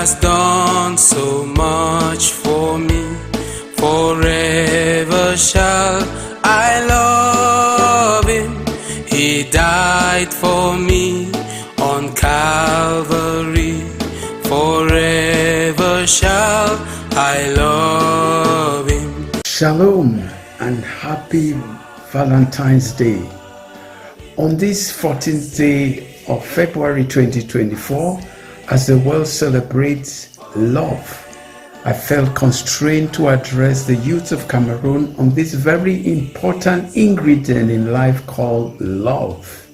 has done so much for me. Forever shall I love him. He died for me on Calvary. Forever shall I love him. Shalom and happy Valentine's Day. On this 14th day of February 2024, as the world celebrates love, I felt constrained to address the youth of Cameroon on this very important ingredient in life called love.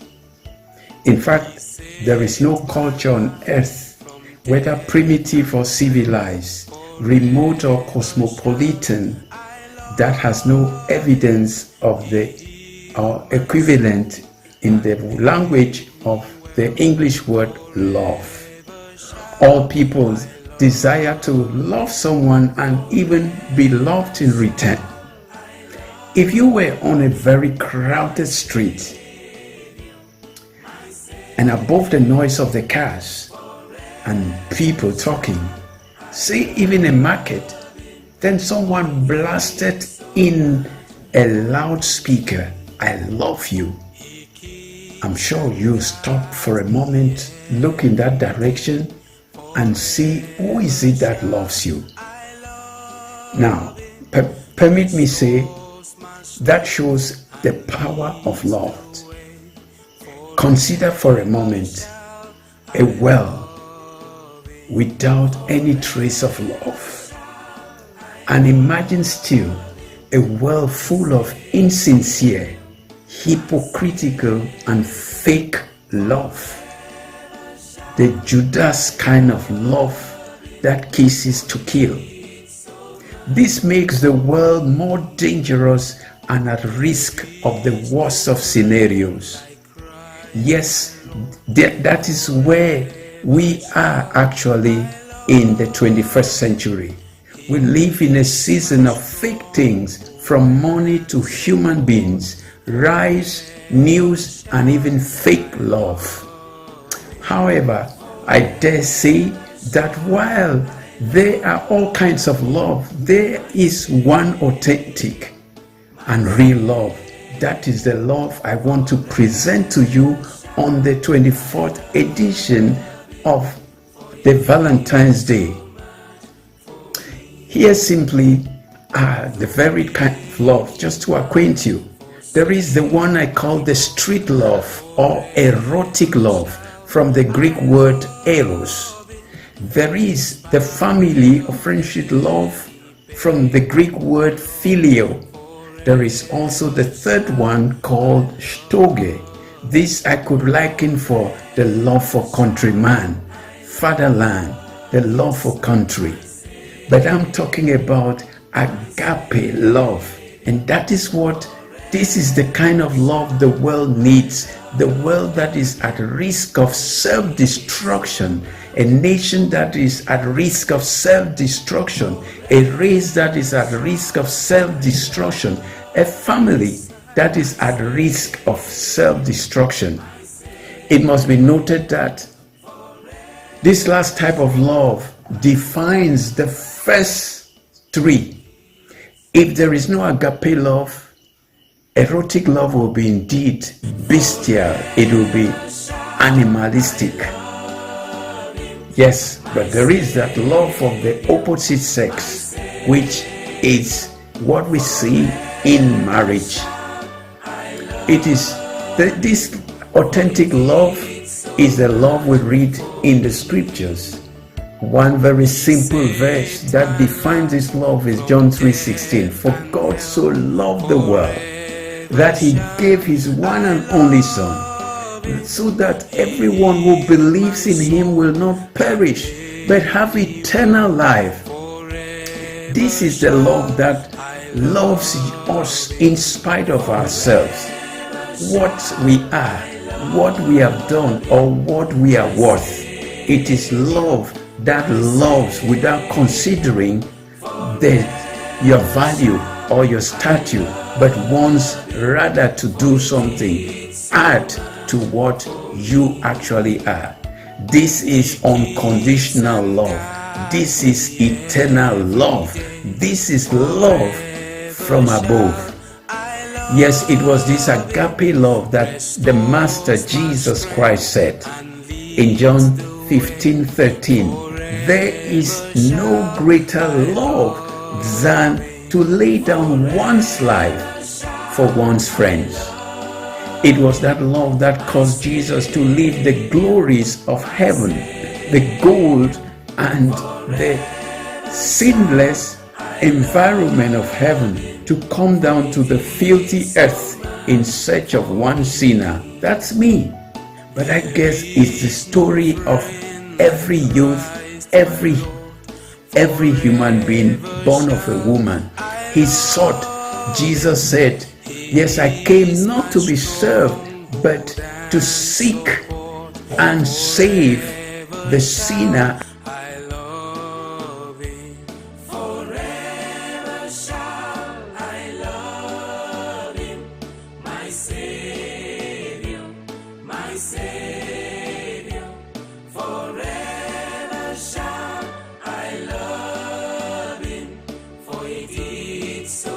In fact, there is no culture on earth, whether primitive or civilized, remote or cosmopolitan, that has no evidence of the equivalent in the language of the English word love. All peoples desire to love someone and even be loved in return. If you were on a very crowded street and above the noise of the cars and people talking, say even a market, then someone blasted in a loudspeaker, "I love you." I'm sure you stop for a moment, look in that direction and see who is it that loves you. Now, permit me say, that shows the power of love. Consider for a moment a well without any trace of love. And imagine still a well full of insincere, hypocritical and fake love. The Judas kind of love that kisses to kill. This makes the world more dangerous and at risk of the worst of scenarios. Yes, that is where we are actually in the 21st century. We live in a season of fake things, from money to human beings, rise, news, and even fake love. However, I dare say that while there are all kinds of love, there is one authentic and real love. That is the love I want to present to you on the 24th edition of the Valentine's Day. Here simply are the very kind of love, just to acquaint you. There is the one I call the street love or erotic love, from the Greek word eros. There is the family or friendship love from the Greek word phileo. There is also the third one called storge. This I could liken for the love for countryman, fatherland, the love for country. But I'm talking about agape love, and this is the kind of love the world needs. The world that is at risk of self-destruction, a nation that is at risk of self-destruction, a race that is at risk of self-destruction, a family that is at risk of self-destruction. It must be noted that this last type of love defines the first three. If there is no agape love, erotic love will be indeed bestial. It will be animalistic. Yes, but there is that love of the opposite sex, which is what we see in marriage. It is this authentic love is the love we read in the scriptures. One very simple verse that defines this love is John 3:16. For God so loved the world that he gave his one and only Son, so that everyone who believes in him will not perish, but have eternal life. This is the love that loves us in spite of ourselves, what we are, what we have done, or what we are worth. It is love that loves without considering your value or your statue, but wants rather to do something, add to what you actually are. This is unconditional love. This is eternal love. This is love from above. Yes, it was this agape love that the Master Jesus Christ said in John 15:13. There is no greater love than to lay down one's life for one's friends. It was that love that caused Jesus to leave the glories of heaven, the gold and the sinless environment of heaven, to come down to the filthy earth in search of one sinner. That's me. But I guess it's the story of every youth, every human being born of a woman. He sought. Jesus said, yes, I came not to be served, but to seek and save the sinner. Savior, forever shall I love him, for he did so